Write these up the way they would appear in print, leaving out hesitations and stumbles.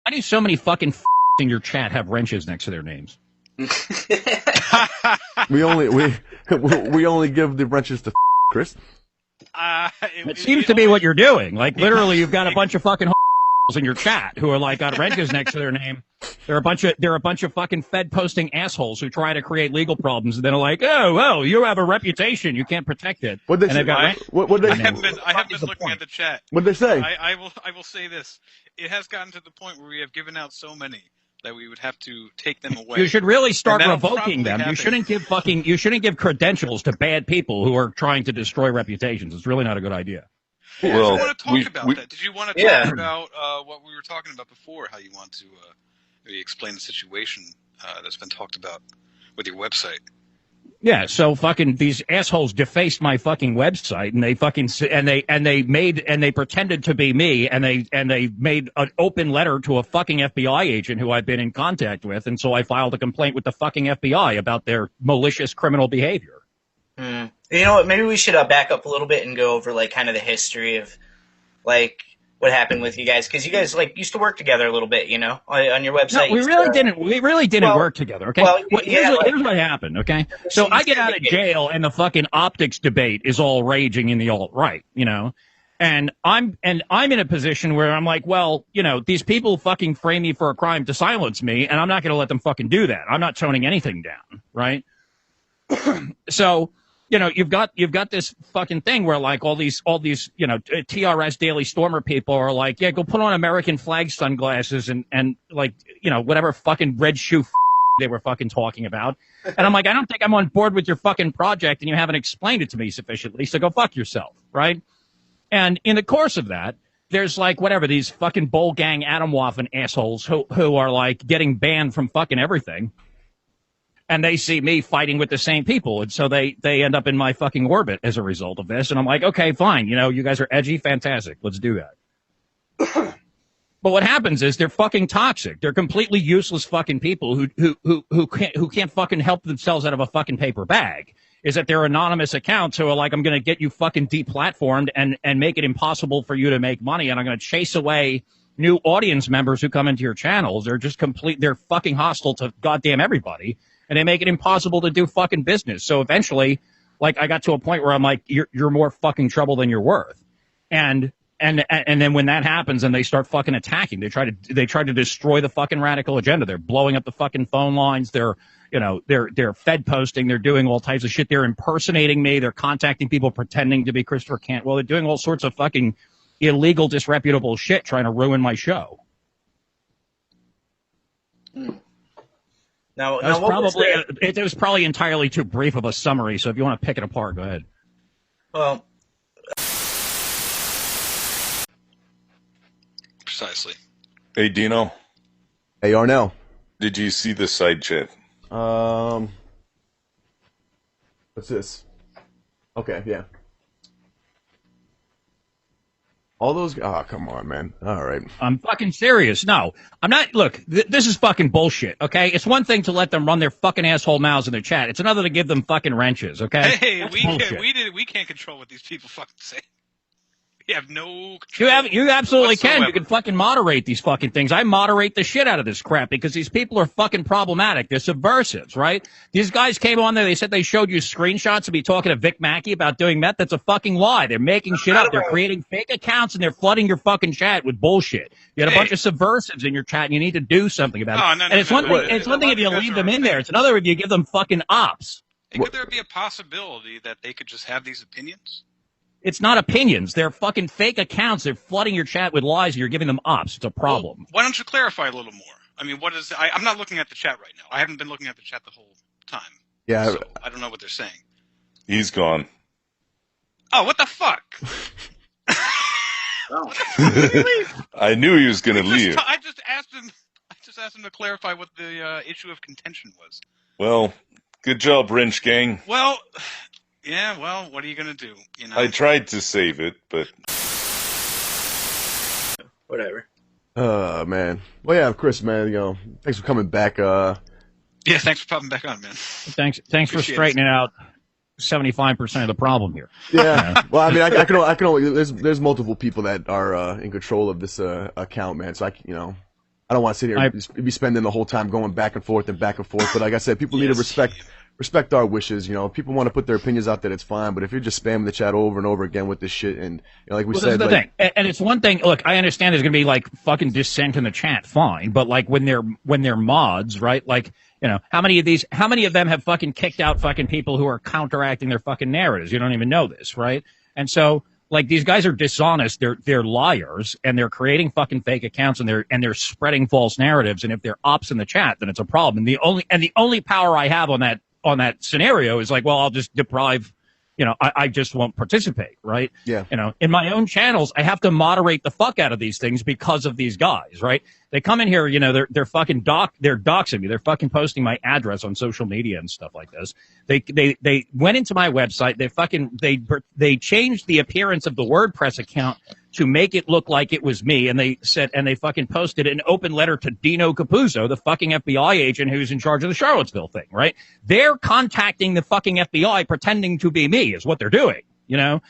Why do so many fucking in your chat have wrenches next to their names? we only give the wrenches to Chris. It seems to be what you're doing. Like, literally, you've got a bunch of fucking in your chat who are like got wrenches next to their name. They're a bunch of fucking Fed posting assholes who try to create legal problems, and then are like, oh well, you have a reputation, you can't protect it. What they say? I have been looking at the chat. What they say? I will say this: it has gotten to the point where we have given out so many that we would have to take them away. You should really start revoking them. You shouldn't give credentials to bad people who are trying to destroy reputations. It's really not a good idea. Well, did you want to talk about that? Did you want to talk about what we were talking about before? How you want to maybe explain the situation that's been talked about with your website? Yeah, so fucking these assholes defaced my fucking website, and they fucking they pretended to be me, and they made an open letter to a fucking FBI agent who I've been in contact with, and so I filed a complaint with the fucking FBI about their malicious criminal behavior. You know what? Maybe we should back up a little bit and go over like kind of the history of like what happened with you guys, because you guys like used to work together a little bit, you know, on your website. No, we really didn't work together. Okay, here's what happened. Okay, so I get out of jail, and the fucking optics debate is all raging in the alt-right, you know, and I'm in a position where I'm like, well, you know, these people fucking frame me for a crime to silence me, and I'm not going to let them fucking do that. I'm not toning anything down, right? So, you know, you've got this fucking thing where like all these, you know, TRS Daily Stormer people are like, yeah, go put on American flag sunglasses and like, you know, whatever fucking red shoe they were fucking talking about. And I'm like, I don't think I'm on board with your fucking project, and you haven't explained it to me sufficiently, so go fuck yourself, right? And in the course of that, there's like whatever, these fucking Bowl Gang Atomwaffen assholes who are like getting banned from fucking everything. And they see me fighting with the same people, and so they end up in my fucking orbit as a result of this. And I'm like, okay, fine, you know, you guys are edgy, fantastic, let's do that. But what happens is they're fucking toxic. They're completely useless fucking people who can't fucking help themselves out of a fucking paper bag. Is that they're anonymous accounts who are like, I'm going to get you fucking deplatformed and make it impossible for you to make money, and I'm going to chase away new audience members who come into your channels. They're fucking hostile to goddamn everybody. And they make it impossible to do fucking business. So eventually, like, I got to a point where I'm like, you're more fucking trouble than you're worth. And then when that happens and they start fucking attacking, they try to destroy the fucking radical agenda. They're blowing up the fucking phone lines. They're Fed posting. They're doing all types of shit. They're impersonating me. They're contacting people pretending to be Christopher Cantwell. They're doing all sorts of fucking illegal, disreputable shit trying to ruin my show. Now, it was probably entirely too brief of a summary, so if you want to pick it apart, go ahead. Well, precisely. Hey, Dino. Hey, Arnell. Did you see the side chat? What's this? Okay, yeah. All those. Oh, come on, man. All right. I'm fucking serious. No, I'm not. Look, this is fucking bullshit. Okay, it's one thing to let them run their fucking asshole mouths in their chat. It's another to give them fucking wrenches. Okay. Hey, we can't control what these people fucking say. We have no control. You absolutely whatsoever. can. You can fucking moderate these fucking things. I moderate the shit out of this crap because these people are fucking problematic. They're subversives, right? These guys came on there. They said they showed you screenshots of me talking to Vic Mackey about doing meth. That's a fucking lie. They're making shit up. They're creating fake accounts and they're flooding your fucking chat with bullshit. You got a bunch of subversives in your chat and you need to do something about it. And it's one thing if you leave them in there. It's another if you give them fucking ops. And could there be a possibility that they could just have these opinions? It's not opinions. They're fucking fake accounts. They're flooding your chat with lies, and you're giving them ops. It's a problem. Well, why don't you clarify a little more? I mean, what is... I'm not looking at the chat right now. I haven't been looking at the chat the whole time. Yeah. So I don't know what they're saying. He's gone. Oh, what the fuck? I knew he was going to leave. I just asked him to clarify what the issue of contention was. Well, good job, Wrench Gang. Well... Yeah, well, what are you going to do? You know? I tried to save it, but... Whatever. Man. Well, yeah, Chris, man, you know, thanks for coming back. Yeah, thanks for popping back on, man. Thanks for straightening out 75% of the problem here. Yeah. Well, I mean, I can only, there's multiple people that are in control of this account, man. So I don't want to sit here and be spending the whole time going back and forth. But like I said, people need to respect our wishes. You know, if people want to put their opinions out there, it's fine. But if you're just spamming the chat over and over again with this shit, and like we said, this is the thing. And it's one thing. Look, I understand there's gonna be like fucking dissent in the chat, fine. But like when they're mods, right? Like, you know, how many of them have fucking kicked out fucking people who are counteracting their fucking narratives? You don't even know this, right? And so, like, these guys are dishonest. They're liars, and they're creating fucking fake accounts, and they're spreading false narratives. And if they're ops in the chat, then it's a problem. And the only power I have on that scenario is like, well, I'll just deprive. You know, I just won't participate, right? Yeah. You know, in my own channels, I have to moderate the fuck out of these things because of these guys, right? They come in here, you know, they're fucking they're doxing me. They're fucking posting my address on social media and stuff like this. They went into my website. They changed the appearance of the WordPress account to make it look like it was me. And they fucking posted an open letter to Dino Capuzzo, the fucking FBI agent who's in charge of the Charlottesville thing, right? They're contacting the fucking FBI pretending to be me is what they're doing. You know,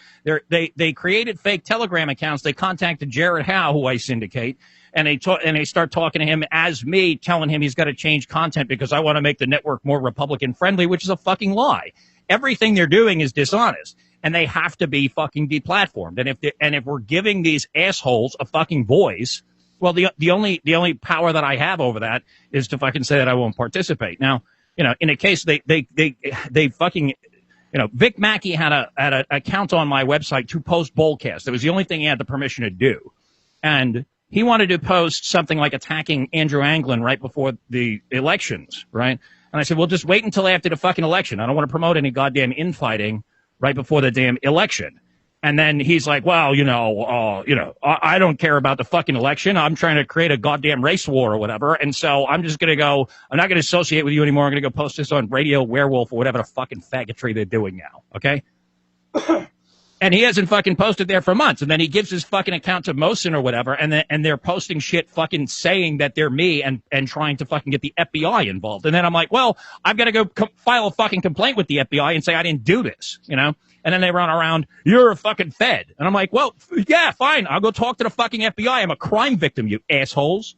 they created fake Telegram accounts. They contacted Jared Howe, who I syndicate, and they start talking to him as me, telling him he's got to change content because I want to make the network more Republican friendly, which is a fucking lie. Everything they're doing is dishonest, and they have to be fucking deplatformed. And if we're giving these assholes a fucking voice, well, the only power that I have over that is to fucking say that I won't participate. Now, you know, in a case they fucking. You know, Vic Mackey had an account on my website to post Bullcast. It was the only thing he had the permission to do. And he wanted to post something like attacking Andrew Anglin right before the elections, right? And I said, well, just wait until after the fucking election. I don't want to promote any goddamn infighting right before the damn election. And then he's like, well, I don't care about the fucking election. I'm trying to create a goddamn race war or whatever. And so I'm just going to go, I'm not going to associate with you anymore. I'm going to go post this on Radio Werewolf or whatever the fucking faggotry they're doing now. Okay. And he hasn't fucking posted there for months. And then he gives his fucking account to Mosin or whatever. And they're posting shit fucking saying that they're me and trying to fucking get the FBI involved. And then I'm like, well, I've got to go file a fucking complaint with the FBI and say I didn't do this, you know? And then they run around, you're a fucking Fed. And I'm like, well, yeah, fine. I'll go talk to the fucking FBI. I'm a crime victim, you assholes.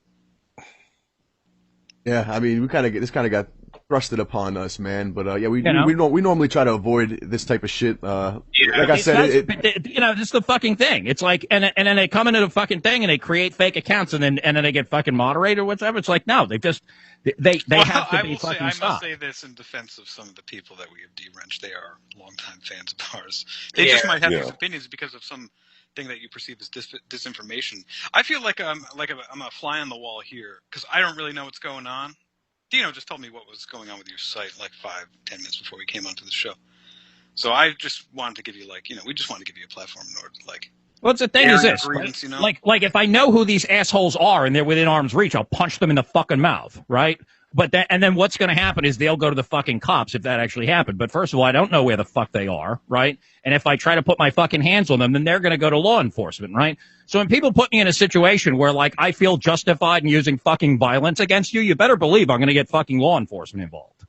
Yeah, I mean, this kind of got thrusted upon us, man. But we normally try to avoid this type of shit. Like I said, this is the fucking thing. It's like, and then they come into the fucking thing and they create fake accounts and then they get fucking moderated or whatever. It's like, no, they have to be fucking stopped. I must say this in defense of some of the people that we have de-wrenched. They are longtime fans of ours. They just might have these opinions because of some thing that you perceive as disinformation. I feel like I'm a fly on the wall here because I don't really know what's going on. Dino just told me what was going on with your site like 5-10 minutes before we came onto the show. So I just wanted to give you we just wanted to give you a platform in order to Well, the thing is this, right? You know? like if I know who these assholes are and they're within arm's reach, I'll punch them in the fucking mouth, right? And then what's going to happen is they'll go to the fucking cops if that actually happened. But first of all, I don't know where the fuck they are, right? And if I try to put my fucking hands on them, then they're going to go to law enforcement, right? So when people put me in a situation where like I feel justified in using fucking violence against you, you better believe I'm going to get fucking law enforcement involved.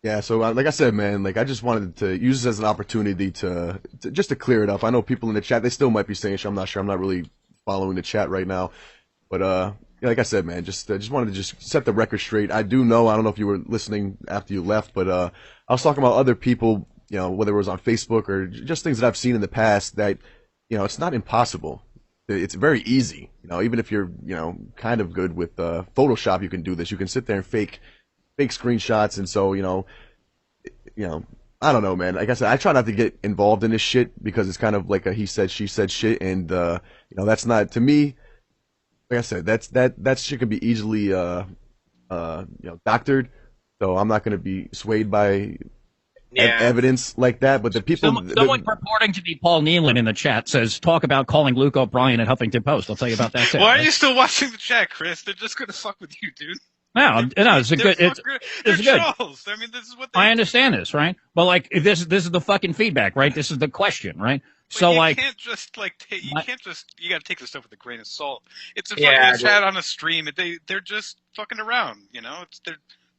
Yeah, so like I said, man, like I just wanted to use this as an opportunity to just to clear it up. I know people in the chat, they still might be saying shit. I'm not sure. I'm not really following the chat right now. But like I said, man, just wanted to just set the record straight. I don't know if you were listening after you left, but I was talking about other people, you know, whether it was on Facebook or just things that I've seen in the past that, you know, it's not impossible. It's very easy. You know, even if you're, you know, kind of good with Photoshop, you can do this. You can sit there and fake screenshots. And so, you know, I don't know, man. Like I said, I try not to get involved in this shit because it's kind of like a he said, she said shit. And, you know, that's not, to me, like I said, that shit can be easily, doctored. So I'm not going to be swayed by evidence like that. But the people, someone purporting to be Paul Nealon in the chat says, talk about calling Luke O'Brien at Huffington Post. I'll tell you about that too. Why are you still watching the chat, Chris? They're just going to fuck with you, dude. No, it's a good. It's good. Trolls. I mean, this is what I understand this, right? But like, this is the fucking feedback, right? This is the question, right? But so you like, can't just you got to take this stuff with a grain of salt. It's a fucking chat on a stream. They're just fucking around, you know.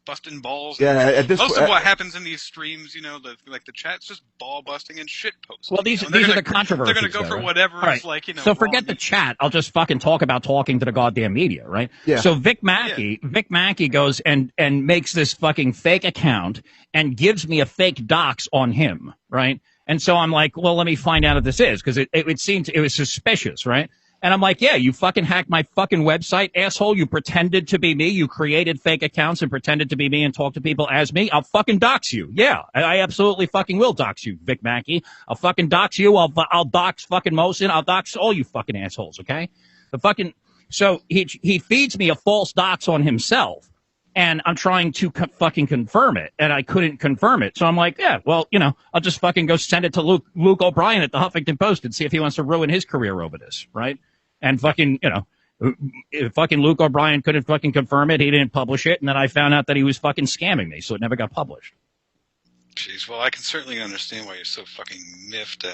busting balls. Yeah, at this most of what happens in these streams, the chat's just ball busting and shit posting. Well, these are the controversies. They're going to go for whatever is So forget the chat. I'll just fucking talk about talking to the goddamn media, right? Yeah. So Vic Mackey goes and makes this fucking fake account and gives me a fake dox on him, right? And so I'm like, well, let me find out what this is, because it seemed it was suspicious, right? And I'm like, yeah, you fucking hacked my fucking website, asshole. You pretended to be me. You created fake accounts and pretended to be me and talked to people as me. I'll fucking dox you. Yeah, I absolutely fucking will dox you, Vic Mackey. I'll fucking dox you. I'll dox fucking Mosin. I'll dox all you fucking assholes, okay? So he feeds me a false dox on himself. And I'm trying to fucking confirm it, and I couldn't confirm it. So I'm like, yeah, well, I'll just fucking go send it to Luke O'Brien at the Huffington Post and see if he wants to ruin his career over this, right? And fucking, fucking Luke O'Brien couldn't fucking confirm it. He didn't publish it, and then I found out that he was fucking scamming me, so it never got published. Jeez, well, I can certainly understand why you're so fucking miffed.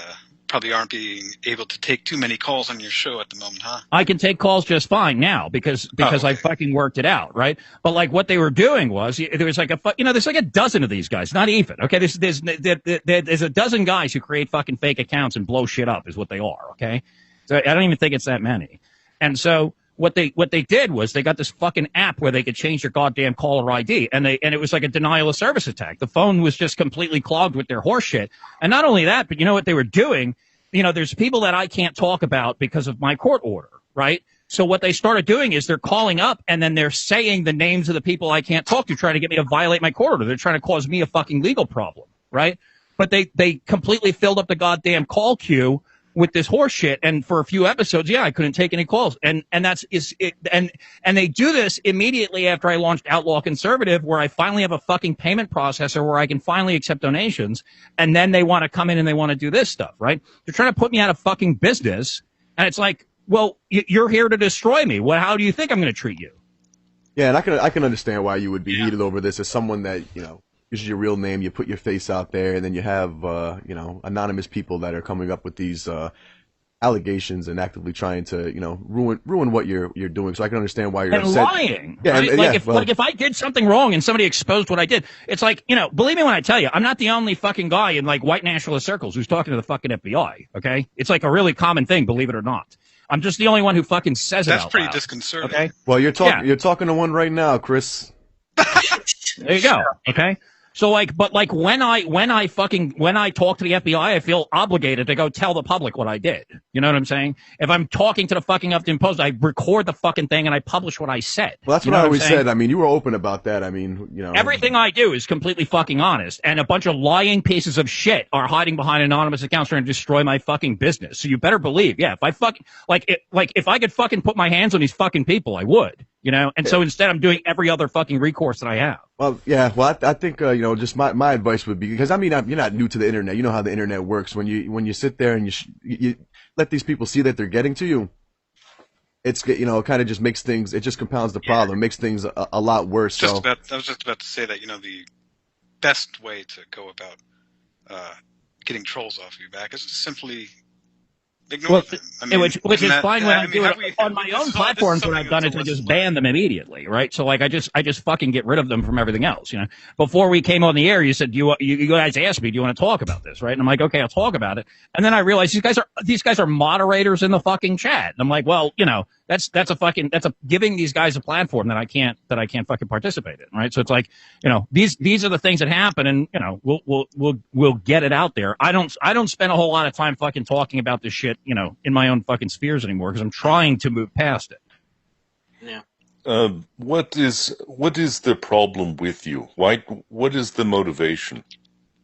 Probably aren't being able to take too many calls on your show at the moment, huh? I can take calls just fine now because I fucking worked it out, right? But like what they were doing was there was like there's like a dozen of these guys, not even, okay? There's a dozen guys who create fucking fake accounts and blow shit up is what they are, okay? So I don't even think it's that many. And so what they did was they got this fucking app where they could change their goddamn caller ID, and it was like a denial of service attack. The phone was just completely clogged with their horse shit. And not only that, but you know what they were doing? There's people that I can't talk about because of my court order, right? So what they started doing is they're calling up and then they're saying the names of the people I can't talk to, trying to get me to violate my court order. They're trying to cause me a fucking legal problem, right? But they completely filled up the goddamn call queue with this horse shit, and for a few episodes, I couldn't take any calls, and they do this immediately after I launched Outlaw Conservative, where I finally have a fucking payment processor where I can finally accept donations, and then they want to come in and they want to do this stuff, right? They're trying to put me out of fucking business, and it's like, well, you're here to destroy me. Well, how do you think I'm going to treat you? Yeah, and I can understand why you would be heated over this as someone that this is your real name, you put your face out there, and then you have, anonymous people that are coming up with these allegations and actively trying to, ruin what you're doing. So I can understand why you're upset. Lying. Yeah, right? If I did something wrong and somebody exposed what I did, it's like, believe me when I tell you, I'm not the only fucking guy in like white nationalist circles who's talking to the fucking FBI, okay? It's like a really common thing, believe it or not. I'm just the only one who fucking says it out loud. That's pretty disconcerting. Okay? Well, you're talking to one right now, Chris. There you go. Okay. So when I talk to the FBI, I feel obligated to go tell the public what I did. You know what I'm saying? If I'm talking to the fucking Huffington Post, I record the fucking thing and I publish what I said. Well, that's what I always said. I mean, you were open about that. I mean, everything I do is completely fucking honest, and a bunch of lying pieces of shit are hiding behind anonymous accounts trying to destroy my fucking business. So you better believe, if I fucking if I could fucking put my hands on these fucking people, I would. So instead I'm doing every other fucking recourse that I have. Well, yeah, I think, just my advice would be, because you're not new to the internet. You know how the internet works. When you sit there and you let these people see that they're getting to you, it's, it kind of just makes things, it just compounds the problem, makes things a lot worse. I was just about to say that, the best way to go about getting trolls off your back is to simply ignore them. Which is fine when I do it on my own platforms. What I've done is I just ban them immediately, right? So I just fucking get rid of them from everything else. Before we came on the air, you said you guys asked me, do you want to talk about this, right? And I'm like, okay, I'll talk about it. And then I realized these guys are moderators in the fucking chat. And I'm like, well, that's giving these guys a platform that I can't fucking participate in, right? So it's like, these are the things that happen, and we'll get it out there. I don't spend a whole lot of time fucking talking about this shit, in my own fucking spheres anymore, because I'm trying to move past it. Yeah. What is the problem with you? What is the motivation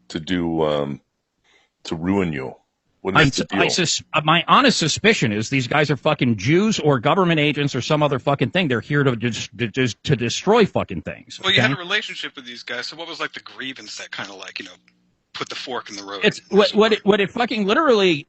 to do to ruin you? What is the deal? My honest suspicion is these guys are fucking Jews or government agents or some other fucking thing. They're here to destroy fucking things. Well, you had a relationship with these guys, so what was like the grievance that kind of put the fork in the road? It's what it fucking literally,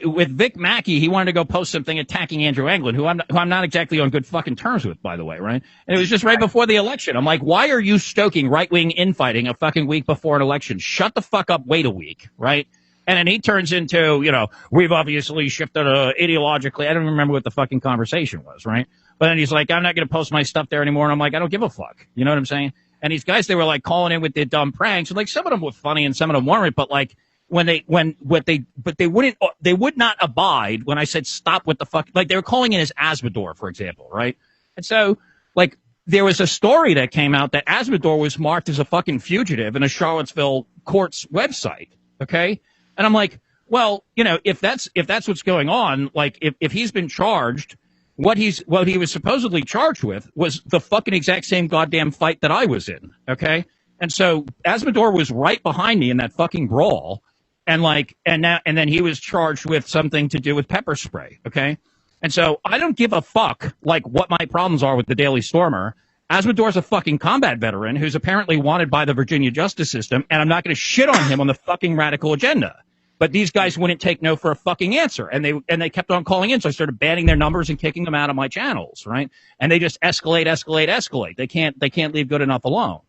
with Vic Mackey, he wanted to go post something attacking Andrew Anglin, who I'm not exactly on good fucking terms with, by the way, right? And it was just right before the election. I'm like, why are you stoking right-wing infighting a fucking week before an election? Shut the fuck up, wait a week, right? And then he turns into, we've obviously shifted ideologically. I don't remember what the fucking conversation was, right? But then he's like, I'm not going to post my stuff there anymore. And I'm like, I don't give a fuck. You know what I'm saying? And these guys, they were like calling in with their dumb pranks. And like some of them were funny and some of them weren't. But like they would not abide when I said stop with the fuck. Like they were calling in as Asmodor, for example, right? And so like there was a story that came out that Asmodor was marked as a fucking fugitive in a Charlottesville court's website. Okay. And I'm like, well, you know, if that's what's going on, like if he's been charged, what he was supposedly charged with was the fucking exact same goddamn fight that I was in. Okay. And so Asmodor was right behind me in that fucking brawl. And then he was charged with something to do with pepper spray. Okay. And so I don't give a fuck like what my problems are with the Daily Stormer. Asmodor's a fucking combat veteran who's apparently wanted by the Virginia justice system, and I'm not going to shit on him on the fucking radical agenda. But these guys wouldn't take no for a fucking answer, and they kept on calling in, so I started banning their numbers and kicking them out of my channels, right? And they just escalate. They can't leave good enough alone.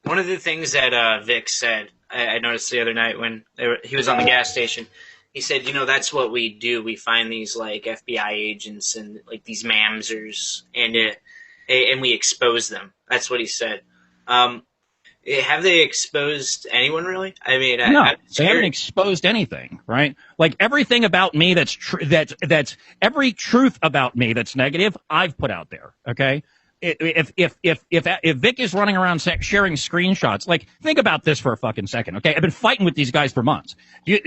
One of the things that Vic said, I noticed the other night when he was on the gas station. He said, you know, that's what we do. We find these like FBI agents and like these mamsers, and we expose them. That's what he said. Have they exposed anyone really? I mean, no, they haven't exposed anything, right? Like everything about me that's every truth about me that's negative, I've put out there. Okay. If Vic is running around sharing screenshots, like think about this for a fucking second, okay? I've been fighting with these guys for months.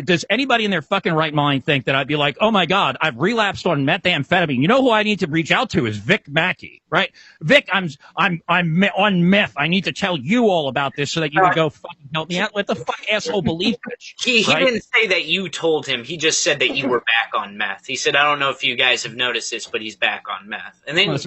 Does anybody in their fucking right mind think that I'd be like, oh my God, I've relapsed on methamphetamine? You know who I need to reach out to is Vic Mackey, right? Vic, I'm on meth. I need to tell you all about this so that you can go fucking help me out. Let the fuck asshole believe it. He didn't say that you told him. He just said that you were back on meth. He said, I don't know if you guys have noticed this, but he's back on meth. And then.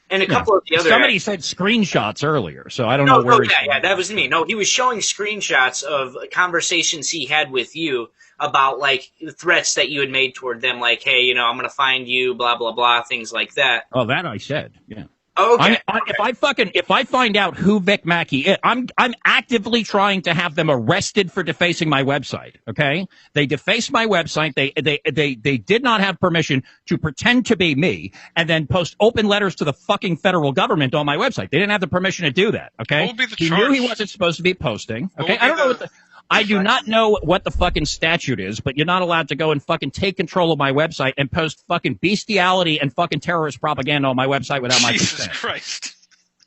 And a couple of the other... Somebody said screenshots earlier, so I don't know where... Yeah, that was me. No, he was showing screenshots of conversations he had with you about, like, threats that you had made toward them, like, hey, you know, I'm going to find you, blah, blah, blah, things like that. Oh, that I said, yeah. Okay. If I find out who Vic Mackey is, I'm actively trying to have them arrested for defacing my website. Okay, they defaced my website. They did not have permission to pretend to be me and then post open letters to the fucking federal government on my website. They didn't have the permission to do that. Okay, what would be the he charge? knew he wasn't supposed to be posting. Okay, I don't know what I do not know what the fucking statute is, but you're not allowed to go and fucking take control of my website and post fucking bestiality and fucking terrorist propaganda on my website without my consent. Jesus Christ.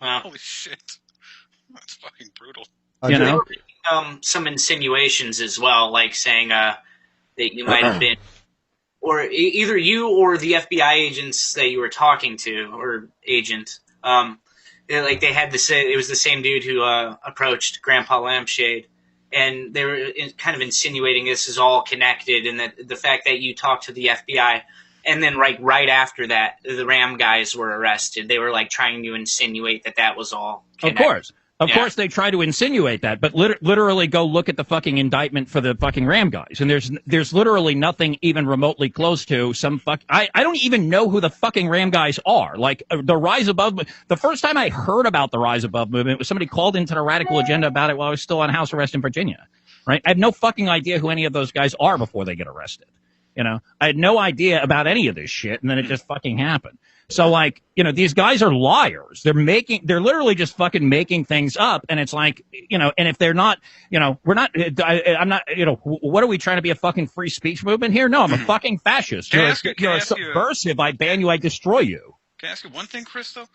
Holy shit. That's fucking brutal. You know? Some insinuations as well, like saying that you might have been, or either you or the FBI agents that you were talking to, or agent, like they had to say it was the same dude who approached Grandpa Lampshade. And they were kind of insinuating this is all connected, and that the fact that you talked to the FBI, and then right after that, the Ram guys were arrested. They were like trying to insinuate that was all connected. Of course, they try to insinuate that, but literally go look at the fucking indictment for the fucking Ram guys, and there's literally nothing even remotely close to some I don't even know who the fucking Ram guys are. Like the Rise Above. The first time I heard about the Rise Above movement was somebody called into the Radical Agenda about it while I was still on house arrest in Virginia. Right? I have no fucking idea who any of those guys are before they get arrested. You know, I had no idea about any of this shit, and then it just fucking happened. So, like, you know, these guys are liars. They're literally just fucking making things up. And it's like, you know, and if they're not, you know, I'm not, you know, what are we trying to be, a fucking free speech movement here? No, I'm a fucking fascist. You're a subversive. I ban you. I destroy you. Can I ask you one thing, Chris, though?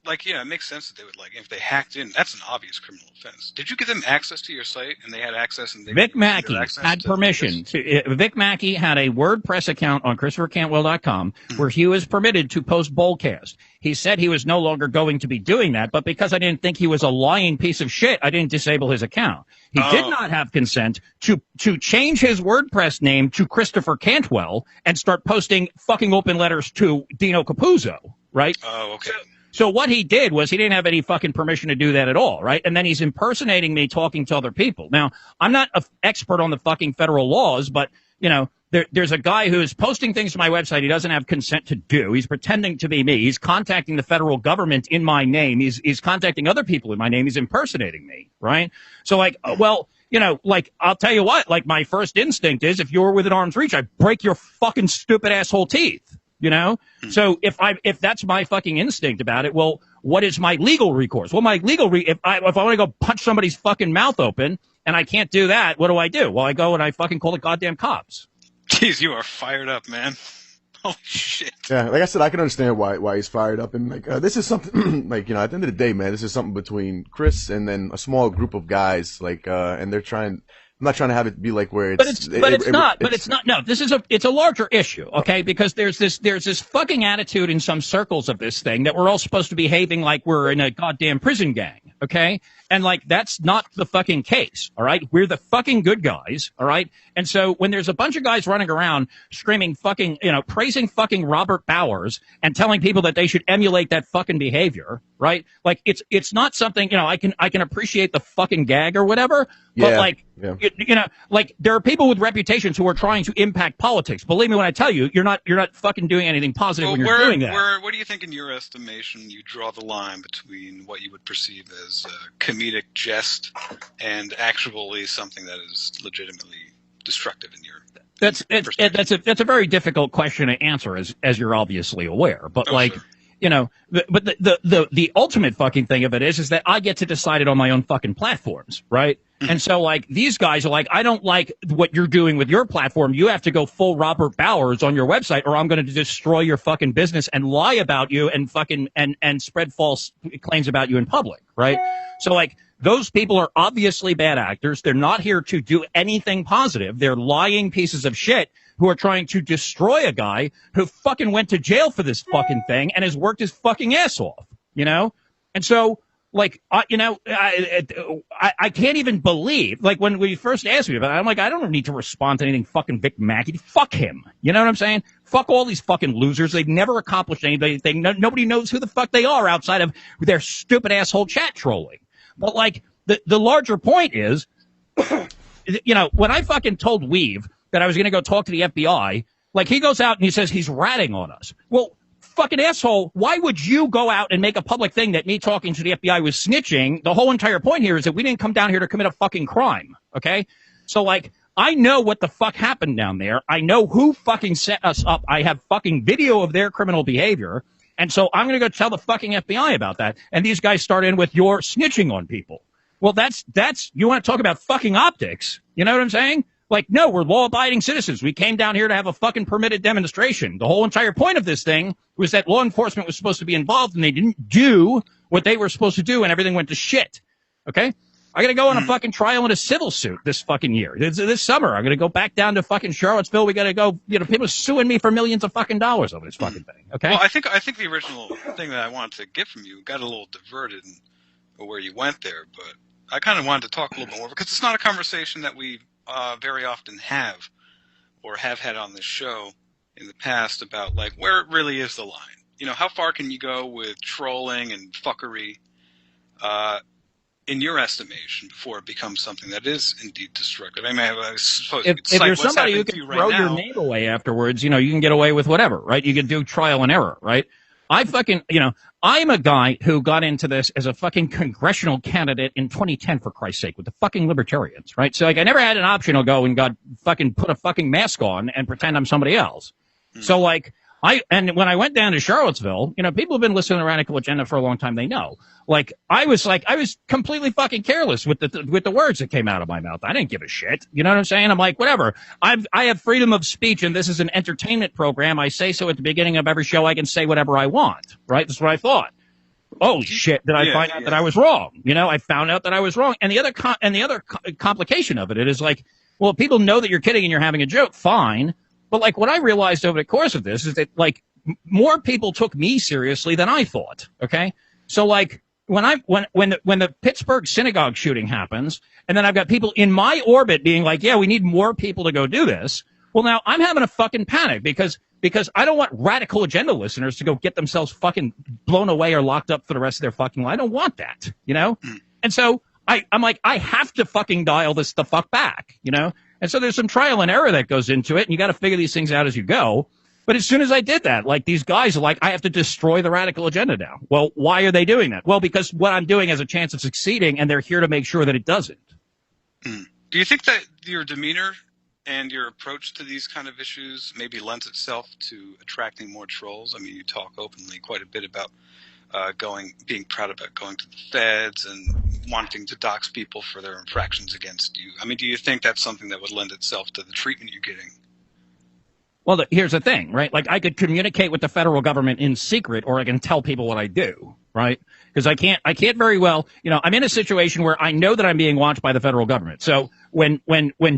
Like, yeah, it makes sense that they would, like, if they hacked in, that's an obvious criminal offense. Did you give them access to your site, and they had access, and Vic Mackey had permission Vic Mackey had a WordPress account on ChristopherCantwell.com where he was permitted to post Boldcast. He said he was no longer going to be doing that, but because I didn't think he was a lying piece of shit, I didn't disable his account. He did not have consent to change his WordPress name to Christopher Cantwell and start posting fucking open letters to Dino Capuzzo, right? Oh, okay. So what he did was he didn't have any fucking permission to do that at all, right? And then he's impersonating me talking to other people. Now, I'm not an expert on the fucking federal laws, but, you know, there's a guy who is posting things to my website he doesn't have consent to do. He's pretending to be me. He's contacting the federal government in my name. He's contacting other people in my name. He's impersonating me, right? So, like, well, you know, like, I'll tell you what, like, my first instinct is if you're within arm's reach, I break your fucking stupid asshole teeth. You know, so if that's my fucking instinct about it, well, what is my legal recourse? Well, my legal if I want to go punch somebody's fucking mouth open and I can't do that, what do? Well, I go and I fucking call the goddamn cops. Jeez, you are fired up, man. Holy shit. Yeah, like I said, I can understand why he's fired up, and like this is something like, you know, at the end of the day, man, this is something between Chris and then a small group of guys, like, and they're trying. I'm not trying to have it be like where it's. But it's not. No, it's a larger issue, okay? Because there's this fucking attitude in some circles of this thing that we're all supposed to be behaving like we're in a goddamn prison gang, okay? And like that's not the fucking case, all right? We're the fucking good guys, all right? And so when there's a bunch of guys running around screaming fucking, you know, praising fucking Robert Bowers and telling people that they should emulate that fucking behavior, right? Like it's not something, you know, I can appreciate the fucking gag or whatever, but like you know, like there are people with reputations who are trying to impact politics. Believe me when I tell you, you're not fucking doing anything positive when you're doing that. What do you think, in your estimation, you draw the line between what you would perceive as a comedic jest and actually something that is legitimately destructive in your that's a very difficult question to answer, as you're obviously aware. But sure. You know, but the ultimate fucking thing of it is that I get to decide it on my own fucking platforms, right? Mm-hmm. And so like these guys are like, I don't like what you're doing with your platform. You have to go full Robert Bowers on your website, or I'm going to destroy your fucking business and lie about you and fucking and spread false claims about you in public, right? So like those people are obviously bad actors. They're not here to do anything positive. They're lying pieces of shit who are trying to destroy a guy who fucking went to jail for this fucking thing and has worked his fucking ass off, you know? And so, like, you know, I can't even believe, like, when we first asked me about it, I'm like, I don't need to respond to anything fucking Vic Mackey. Fuck him. You know what I'm saying? Fuck all these fucking losers. They've never accomplished anything. Nobody knows who the fuck they are outside of their stupid asshole chat trolling. But, like, the larger point is, you know, when I fucking told Weave that I was going to go talk to the FBI, like, he goes out and he says he's ratting on us. Well, fucking asshole, why would you go out and make a public thing that me talking to the FBI was snitching? The whole entire point here is that we didn't come down here to commit a fucking crime, okay? So, like, I know what the fuck happened down there. I know who fucking set us up. I have fucking video of their criminal behavior. And so I'm going to go tell the fucking FBI about that. And these guys start in with your snitching on people. Well, that's, you want to talk about fucking optics. You know what I'm saying? Like, no, we're law-abiding citizens. We came down here to have a fucking permitted demonstration. The whole entire point of this thing was that law enforcement was supposed to be involved, and they didn't do what they were supposed to do, and everything went to shit. Okay? I gotta go on a fucking trial in a civil suit this fucking year. This summer, I'm gonna go back down to fucking Charlottesville. We gotta go, you know, people are suing me for millions of fucking dollars over this fucking thing. Okay? Well, I think the original thing that I wanted to get from you got a little diverted in where you went there, but I kind of wanted to talk a little bit more, because it's not a conversation that we very often have or have had on this show in the past about, like, where it really is the line. You know, how far can you go with trolling and fuckery in your estimation before it becomes something that is indeed destructive? I mean, I suppose if you're somebody who can throw your name away afterwards, you know, you can get away with whatever, right? You can do trial and error, right? I fucking, you know, I'm a guy who got into this as a fucking congressional candidate in 2010, for Christ's sake, with the fucking libertarians, right? So, like, I never had an option to go and put a fucking mask on and pretend I'm somebody else. So, like, and when I went down to Charlottesville, you know, people have been listening to Radical Agenda for a long time. They know. Like, I was completely fucking careless with the words that came out of my mouth. I didn't give a shit. You know what I'm saying? I'm like, whatever. I have freedom of speech, and this is an entertainment program. I say so at the beginning of every show. I can say whatever I want, right? That's what I thought. Holy shit, did I find out that I was wrong? You know, I found out that I was wrong. And the other complication of it is like, well, if people know that you're kidding and you're having a joke, fine. But, like, what I realized over the course of this is that, like, more people took me seriously than I thought. Okay. So, like, when the Pittsburgh synagogue shooting happens, and then I've got people in my orbit being like, yeah, we need more people to go do this. Well, now I'm having a fucking panic because I don't want Radical Agenda listeners to go get themselves fucking blown away or locked up for the rest of their fucking life. I don't want that, you know? And so I'm like, I have to fucking dial this the fuck back, you know? And so there's some trial and error that goes into it, and you got to figure these things out as you go. But as soon as I did that, like, these guys are like, I have to destroy the Radical Agenda now. Well, why are they doing that? Well, because what I'm doing has a chance of succeeding, and they're here to make sure that it doesn't. Do you think that your demeanor and your approach to these kind of issues maybe lends itself to attracting more trolls? I mean, you talk openly quite a bit about being proud about going to the feds and wanting to dox people for their infractions against you. I mean, do you think that's something that would lend itself to the treatment you're getting? Well, here's the thing, right? Like, I could communicate with the federal government in secret, or I can tell people what I do, right? Because I can't very well, I'm in a situation where I know that I'm being watched by the federal government. So when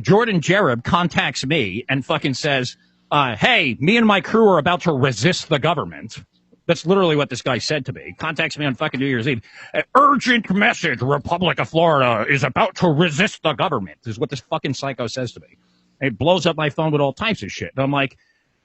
Jordan Jareb contacts me and fucking says, hey, me and my crew are about to resist the government. That's literally what this guy said to me. Contacts me on fucking New Year's Eve. Urgent message, Republic of Florida is about to resist the government, is what this fucking psycho says to me. It blows up my phone with all types of shit. And I'm like,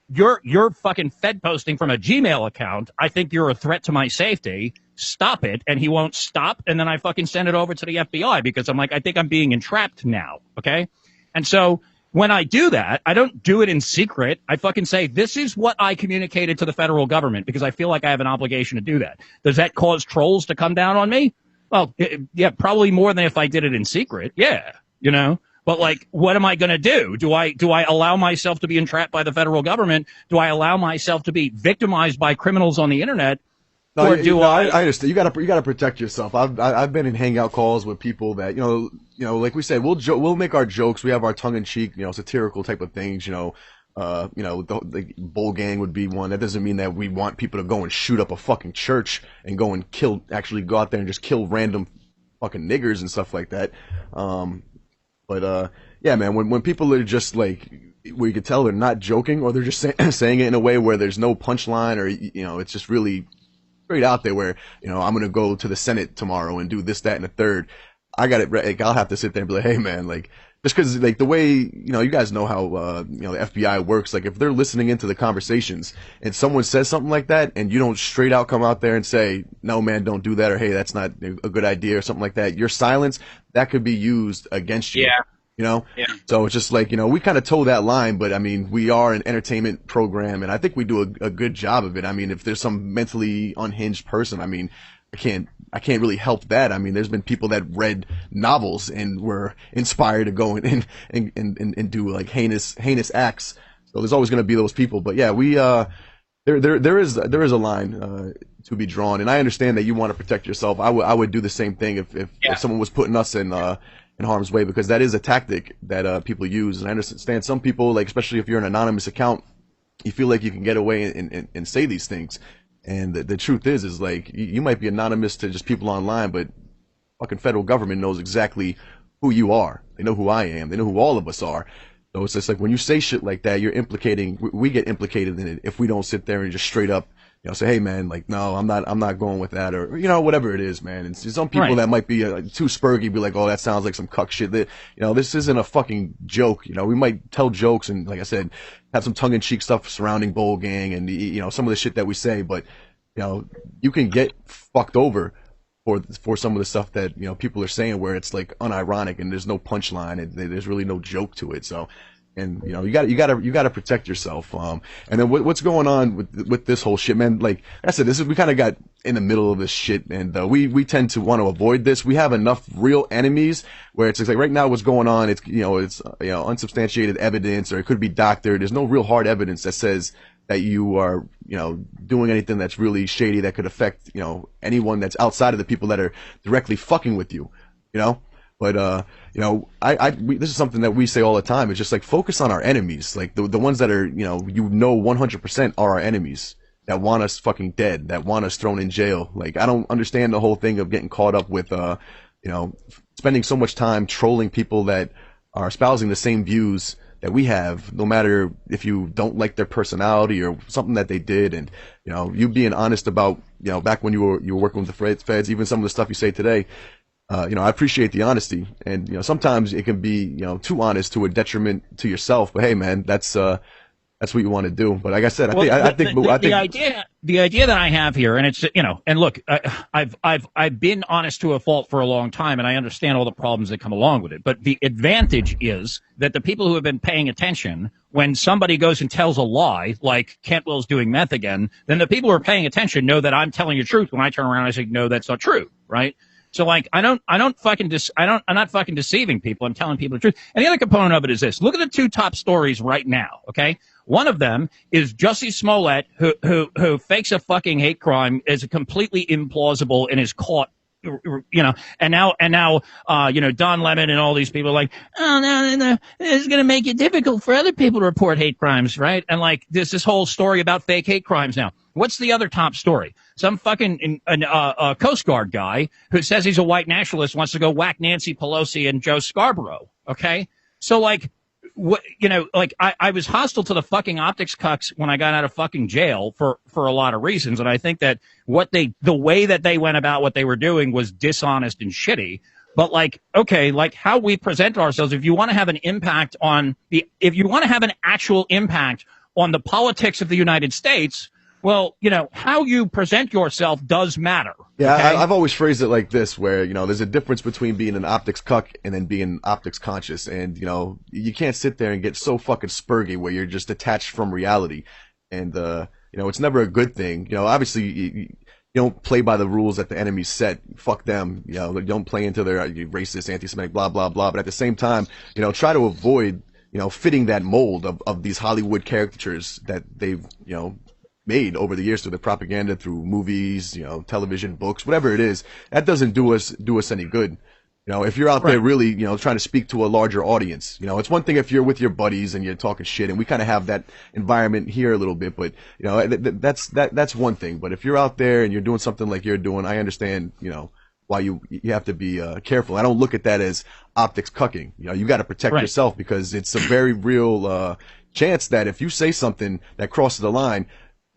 you're fucking Fed posting from a Gmail account. I think you're a threat to my safety. Stop it. And he won't stop. And then I fucking send it over to the FBI because I'm like, I think I'm being entrapped now. Okay. And so when I do that, I don't do it in secret. I fucking say, this is what I communicated to the federal government because I feel like I have an obligation to do that. Does that cause trolls to come down on me? Well, yeah, probably more than if I did it in secret. Yeah. But like, what am I going to do? Do I allow myself to be entrapped by the federal government? Do I allow myself to be victimized by criminals on the internet? No, I understand. You gotta protect yourself. I've been in hangout calls with people that like we said, we'll make our jokes. We have our tongue in cheek, satirical type of things. The bull gang would be one. That doesn't mean that we want people to go and shoot up a fucking church and go and actually go out there and just kill random fucking niggers and stuff like that. But yeah, man, when people are just like, where you can tell they're not joking or they're just saying it in a way where there's no punchline or, it's just really straight out there where, I'm going to go to the Senate tomorrow and do this, that, and the third. I got it. Like, I'll have to sit there and be like, hey, man, like, just because, like, the way, you guys know how, the FBI works. Like, if they're listening into the conversations and someone says something like that and you don't straight out come out there and say, no, man, don't do that, or hey, that's not a good idea or something like that, your silence, that could be used against you. Yeah. Yeah. So it's just like, we kind of toe that line, but I mean, we are an entertainment program and I think we do a good job of it. I mean, if there's some mentally unhinged person, I mean, I can't really help that. I mean, there's been people that read novels and were inspired to go and do like heinous acts. So there's always going to be those people, but yeah, there is a line, to be drawn. And I understand that you want to protect yourself. I would do the same thing if someone was putting us in harm's way, because that is a tactic that people use. And I understand some people, like, especially if you're an anonymous account, you feel like you can get away and say these things. And the truth is like, you might be anonymous to just people online, but fucking federal government knows exactly who you are. They know who I am. They know who all of us are. So it's just like, when you say shit like that, we get implicated in it if we don't sit there and just straight up, say, hey, man, like, no, I'm not going with that, or, whatever it is, man. And some people that might be too spurgy, be like, oh, that sounds like some cuck shit. That, this isn't a fucking joke. We might tell jokes and, like I said, have some tongue in cheek stuff surrounding Bowl Gang and, some of the shit that we say, but, you can get fucked over for some of the stuff that, people are saying where it's like unironic and there's no punchline and there's really no joke to it. So, and you gotta protect yourself. And then what's going on with this whole shit, man? Like I said, we kind of got in the middle of this shit, and we tend to want to avoid this. We have enough real enemies where it's like right now what's going on. It's it's unsubstantiated evidence, or it could be doctored. There's no real hard evidence that says that you are doing anything that's really shady that could affect anyone that's outside of the people that are directly fucking with you. But, this is something that we say all the time. It's just like, focus on our enemies. Like the ones that are, 100% are our enemies, that want us fucking dead, that want us thrown in jail. Like, I don't understand the whole thing of getting caught up with, spending so much time trolling people that are espousing the same views that we have, no matter if you don't like their personality or something that they did. And, you being honest about, back when you were working with the feds, even some of the stuff you say today, I appreciate the honesty, and sometimes it can be too honest to a detriment to yourself. But hey, man, that's what you want to do. But like I said, I think the idea that I have here, and it's and look, I've been honest to a fault for a long time, and I understand all the problems that come along with it. But the advantage is that the people who have been paying attention, when somebody goes and tells a lie, like Cantwell's doing meth again, then the people who are paying attention know that I'm telling the truth. When I turn around and I say no, that's not true, right? So like, I'm not fucking deceiving people. I'm telling people the truth. And the other component of it is this. Look at the two top stories right now. Okay. One of them is Jussie Smollett, who fakes a fucking hate crime, is completely implausible and is caught. And now, Don Lemon and all these people are like, oh, no, it's going to make it difficult for other people to report hate crimes, right? And like, there's this whole story about fake hate crimes now. What's the other top story? Some fucking Coast Guard guy who says he's a white nationalist wants to go whack Nancy Pelosi and Joe Scarborough. Okay, so like, I was hostile to the fucking optics cucks when I got out of fucking jail for a lot of reasons. And I think that the way that they went about what they were doing was dishonest and shitty. But like, okay, like how we present ourselves, if you want to have an impact if you want to have an actual impact on the politics of the United States, well, how you present yourself does matter. Yeah, okay? I've always phrased it like this, where, there's a difference between being an optics cuck and then being optics conscious. And, you can't sit there and get so fucking spurgy where you're just detached from reality. And, it's never a good thing. Obviously, you don't play by the rules that the enemy set. Fuck them. Don't play into their racist, anti-Semitic, blah, blah, blah. But at the same time, try to avoid, fitting that mold of these Hollywood caricatures that they've, made over the years through the propaganda, through movies, television, books, whatever it is. That doesn't do us any good. If you're out there really, trying to speak to a larger audience, it's one thing if you're with your buddies and you're talking shit, and we kind of have that environment here a little bit, but that's one thing. But if you're out there and you're doing something like you're doing, I understand, why you have to be careful. I don't look at that as optics cucking. You got to protect yourself, because it's a very real chance that if you say something that crosses the line,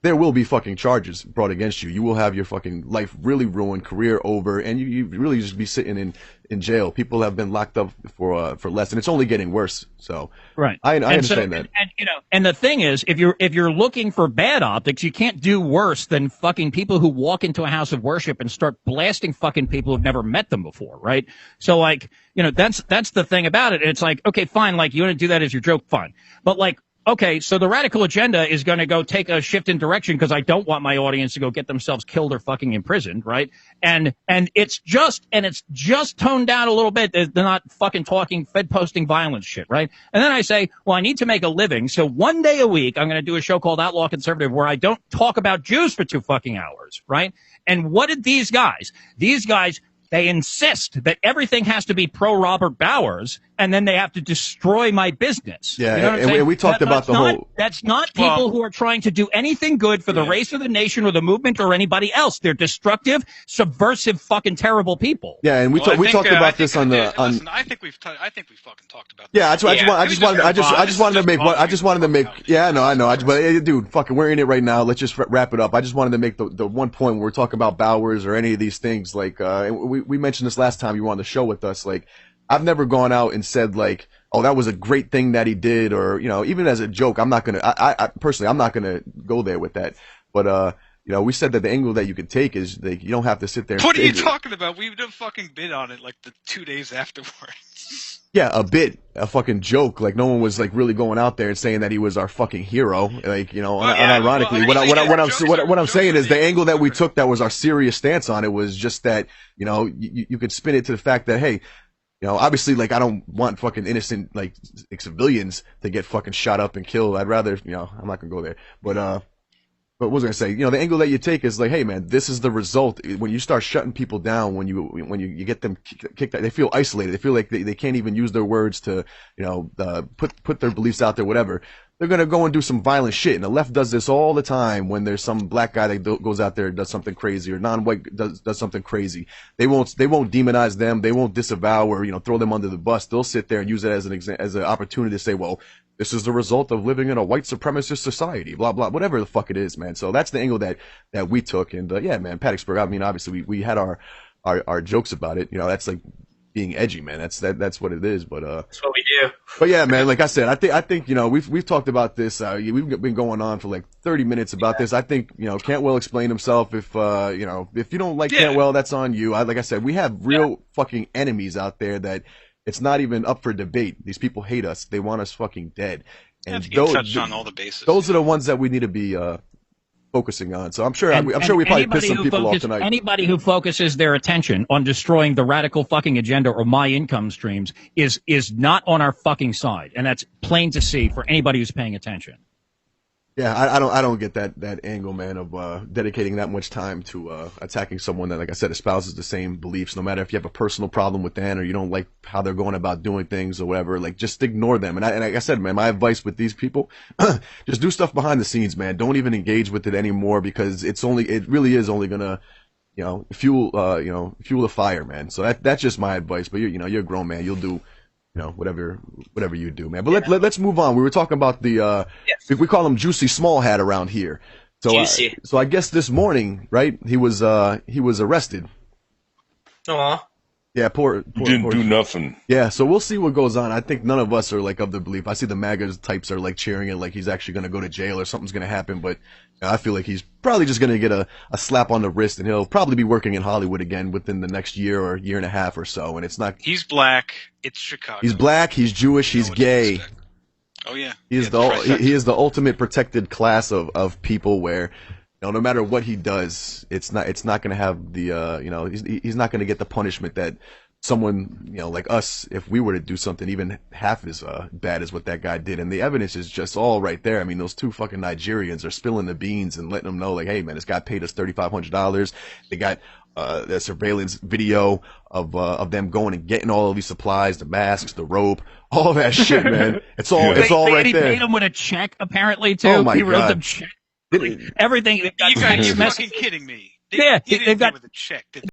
there will be fucking charges brought against you. You will have your fucking life really ruined, career over, and you really just be sitting in jail. People have been locked up for less, and it's only getting worse. So I understand that. And the thing is, if you're looking for bad optics, you can't do worse than fucking people who walk into a house of worship and start blasting fucking people who've never met them before, right? So like, that's the thing about it. It's like, okay, fine, like you want to do that as your joke, fine, but like, okay, so the radical agenda is going to go take a shift in direction because I don't want my audience to go get themselves killed or fucking imprisoned, right? And it's just toned down a little bit. They're not fucking talking Fed posting violence shit, right? And then I say, well, I need to make a living, so one day a week I'm going to do a show called Outlaw Conservative where I don't talk about Jews for 2 fucking hours, right? And what did these guys? They insist that everything has to be pro Robert Bowers, and then they have to destroy my business. Yeah, you know and we talked about the whole. That's not people who are trying to do anything good for the race or the nation or the movement or anybody else. They're destructive, subversive, fucking terrible people. Yeah, and we talked about this on the. Listen, I think we've fucking talked about. Yeah, that's what I just wanted to make. Yeah, I know. But dude, fucking, we're in it right now. Let's just wrap it up. I just wanted to make the one point when we're talking about Bowers or any of these things. Like, we mentioned this last time you were on the show with us. Like, I've never gone out and said like, oh, that was a great thing that he did, or, even as a joke, I'm not gonna, I personally, I'm not gonna go there with that. But, we said that the angle that you could take is like, you don't have to sit there. What are you talking about? We've done fucking bid on it like the 2 days afterwards. Yeah, a fucking joke. Like, no one was like really going out there and saying that he was our fucking hero. Like, unironically, what I'm saying is the angle that we took that was our serious stance on it was just that, you could spin it to the fact that, hey, obviously, like, I don't want fucking innocent, like civilians to get fucking shot up and killed. I'd rather, I'm not gonna go there. But what was I gonna say? The angle that you take is like, hey man, this is the result. When you start shutting people down, when you get them kicked out, they feel isolated. They feel like they can't even use their words to, put their beliefs out there, whatever. They're gonna go and do some violent shit. And the left does this all the time when there's some black guy that goes out there and does something crazy, or non-white does something crazy. They won't demonize them. They won't disavow or, throw them under the bus. They'll sit there and use it as an opportunity to say, well, this is the result of living in a white supremacist society, blah, blah, whatever the fuck it is, man. So that's the angle that we took. And, yeah, man, Paddockberg, I mean, obviously we had our jokes about it. That's like being edgy, man. That's what it is. But, that's what we do. But yeah, man, like I said, I think, we've talked about this. We've been going on for like 30 minutes about this. I think, Cantwell explained himself. If you don't like Cantwell, that's on you. Like I said, we have real fucking enemies out there that it's not even up for debate. These people hate us. They want us fucking dead. And those touched on all the bases. Those are the ones that we need to be focusing on. So I'm sure we probably pissed some people off tonight. Anybody who focuses their attention on destroying the radical fucking agenda or my income streams is not on our fucking side, and that's plain to see for anybody who's paying attention. Yeah, I don't get that angle, man, of dedicating that much time to attacking someone that, like I said, espouses the same beliefs. No matter if you have a personal problem with them or you don't like how they're going about doing things or whatever, like just ignore them. And like I said, man, my advice with these people, just do stuff behind the scenes, man. Don't even engage with it anymore because it really is only gonna, fuel the fire, man. So that's just my advice. But you're a grown man. You'll do, whatever you do, man. But let's move on. We were talking about the we call him Juicy Small Hat around here. So Juicy. So I guess this morning, right? He was arrested. Aw. Yeah, poor Didn't do nothing. Yeah, so we'll see what goes on. I think none of us are like of the belief. I see the MAGA types are like cheering it like he's actually going to go to jail or something's going to happen, but I feel like he's probably just going to get a slap on the wrist and he'll probably be working in Hollywood again within the next year or year and a half or so. And it's not. He's black. It's Chicago. He's black. He's Jewish. He's gay. Oh yeah. He is the ultimate protected class of people where. No matter what he does, it's not going to have the he's not going to get the punishment that someone like us, if we were to do something even half as bad as what that guy did. And the evidence is just all right there. I mean, those two fucking Nigerians are spilling the beans and letting them know, like, hey man, this guy paid us $3,500. They got the surveillance video of them going and getting all of these supplies, the masks, the rope, all that shit, man. It's all right he there. He paid him with a check, apparently, too. Oh my he wrote God. them check. Everything. You guys, you're fucking kidding me. Yeah, he didn't they've got with a check.